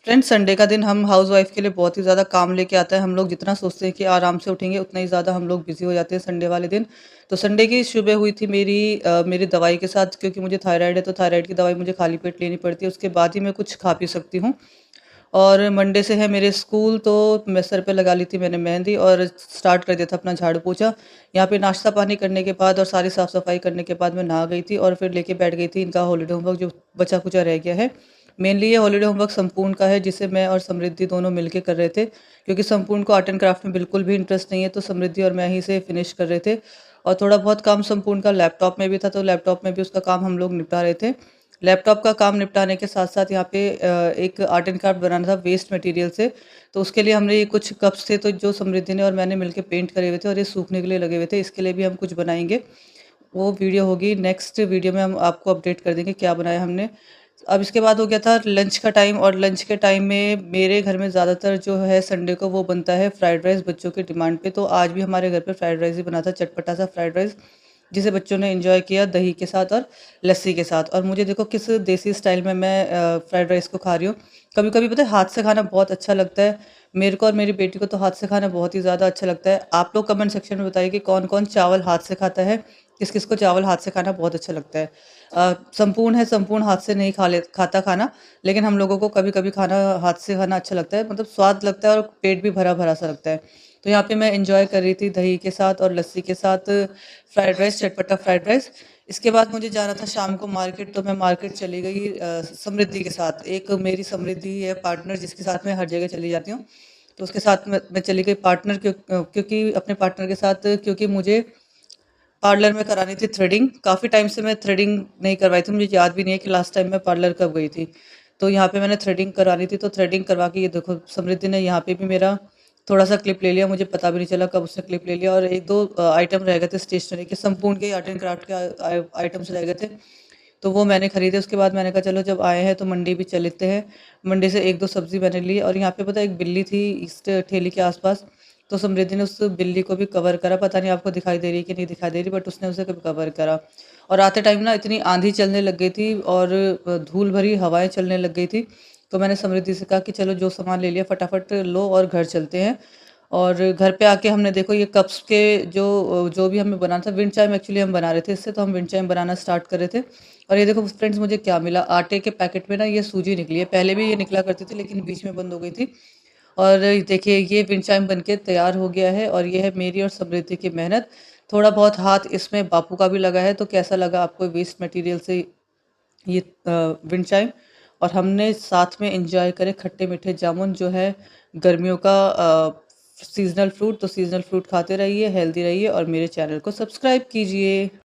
Friends, Sunday का दिन हम हाउसवाइफ के लिए बहुत ही ज़्यादा काम लेके आता है। हम लोग जितना सोचते हैं कि आराम से उठेंगे, उतना ही ज़्यादा हम लोग बिज़ी हो जाते हैं संडे वाले दिन। तो संडे की सुबह हुई थी मेरी दवाई के साथ, क्योंकि मुझे थायराइड है, तो थायराइड की दवाई मुझे खाली पेट लेनी पड़ती है, उसके बाद ही मैं कुछ खा पी सकती हूँ। और मंडे से है मेरे स्कूल, तो मैं सर पे लगा ली थी मैंने मेहंदी और स्टार्ट कर दिया था अपना झाड़ू-पोछा। यहाँ पे नाश्ता पानी करने के बाद और सारी साफ-सफाई करने के बाद मैं नहा गई थी और फिर लेके बैठ गई थी इनका हॉलिडे होमवर्क जो बचा-खुचा रह गया है। मेनली ये हॉलिडे होमवर्क संपूर्ण का है, जिसे मैं और समृद्धि दोनों मिलके कर रहे थे, क्योंकि संपूर्ण को आर्ट एंड क्राफ्ट में बिल्कुल भी इंटरेस्ट नहीं है, तो समृद्धि और मैं ही से फिनिश कर रहे थे। और थोड़ा बहुत काम संपूर्ण का लैपटॉप में भी था, तो लैपटॉप में भी उसका काम हम लोग निपटा रहे थे। लैपटॉप का काम निपटाने के साथ-साथ यहाँ पे एक आर्ट एंड क्राफ्ट बनाना था वेस्ट मटेरियल से, तो उसके लिए हमने ये कुछ कप्स थे, तो जो समृद्धि ने और मैंने मिलके पेंट करे हुए थे और ये सूखने के लिए लगे हुए थे, इसके लिए भी हम कुछ बनाएँगे। वो वीडियो होगी नेक्स्ट वीडियो में, हम आपको अपडेट कर देंगे क्या बनाया हमने। अब इसके बाद हो गया था लंच का टाइम, और लंच के टाइम में मेरे घर में ज़्यादातर जो है संडे को वो बनता है फ्राइड राइस बच्चों की डिमांड पे। तो आज भी हमारे घर पे फ्राइड राइस ही बना था, चटपटा सा फ्राइड राइस, जिसे बच्चों ने एंजॉय किया दही के साथ और लस्सी के साथ। और मुझे देखो किस देसी स्टाइल में मैं फ्राइड राइस को खा रही हूँ। कभी-कभी पता है हाथ से खाना बहुत अच्छा लगता है। मेरे को और मेरी बेटी को तो हाथ से खाना बहुत ही ज़्यादा अच्छा लगता है। आप लोग कमेंट सेक्शन में बताइए कि कौन-कौन चावल हाथ से खाता है? किस-किस को चावल हाथ से खाना बहुत अच्छा लगता है? संपूर्ण है, संपूर्ण हाथ से नहीं खाता खाना, लेकिन हम लोगों को कभी-कभी खाना हाथ से खाना अच्छा लगता है, मतलब स्वाद लगता है और पेट भी भरा-भरा सा लगता है। तो यहाँ पे मैं एन्जॉय कर रही थी दही के साथ और लस्सी के साथ फ्राइड राइस, चटपटा फ्राइड राइस। इसके बाद मुझे जाना था शाम को मार्केट, तो मैं मार्केट चली गई समृद्धि के साथ। एक मेरी समृद्धि है पार्टनर, जिसके साथ मैं हर जगह चली जाती हूँ। तो उसके साथ मैं चली गई पार्टनर, क्योंकि अपने पार्टनर के साथ, क्योंकि मुझे पार्लर में करानी थी थ्रेडिंग। काफ़ी टाइम से मैं थ्रेडिंग नहीं करवाई थी, मुझे याद भी नहीं है कि लास्ट टाइम मैं पार्लर कब गई थी। तो यहाँ पे मैंने थ्रेडिंग करानी थी, तो थ्रेडिंग करवा के ये देखो समृद्धि ने यहाँ पे भी मेरा थोड़ा-सा क्लिप ले लिया, मुझे पता भी नहीं चला कब उसने क्लिप ले लिया। और 1-2 आइटम रह गए थे स्टेशनरी के, संपूर्ण के आर्ट एंड क्राफ्ट के आइटम्स रह गए थे। तो वो मैंने खरीदे। उसके बाद मैंने कहा चलो जब आए हैं तो मंडी भी चल लेते हैं। मंडी से 1-2 सब्ज़ी मैंने ली, और यहाँ पे पता है एक बिल्ली थी इस ठेले के आस-पास, तो समृद्धि ने उस बिल्ली को भी कवर करा। पता नहीं आपको दिखाई दे रही है कि नहीं दिखाई दे रही, बट उसने उसे कभी कवर करा। और आते टाइम ना इतनी आँधी चलने लग गई थी और धूल भरी हवाएँ चलने लग गई थी। तो मैंने समृद्धि से कहा कि चलो जो सामान ले लिया फटाफट लो और घर चलते हैं। और घर पे आके हमने देखो ये कप्स के जो भी हमें बनाना था, विंड चाइम एक्चुअली हम बना रहे थे इससे, तो हम विंड चाइम बनाना स्टार्ट कर रहे थे। और ये देखो फ्रेंड्स मुझे क्या मिला, आटे के पैकेट में ना ये सूजी निकली है। पहले भी ये निकला करती थी, लेकिन बीच में बंद हो गई थी। और देखिए ये विंड चाइम बनके तैयार हो गया है, और ये है मेरी और समृद्धि की मेहनत। थोड़ा बहुत हाथ इसमें बापू का भी लगा है। तो कैसा लगा आपको वेस्ट मटेरियल से ये विंड चाइम? और हमने साथ में एंजॉय करे खट्टे मीठे जामुन, जो है गर्मियों का सीजनल फ्रूट। तो सीजनल फ्रूट खाते रहिए, हेल्दी रहिए और मेरे चैनल को सब्सक्राइब कीजिए।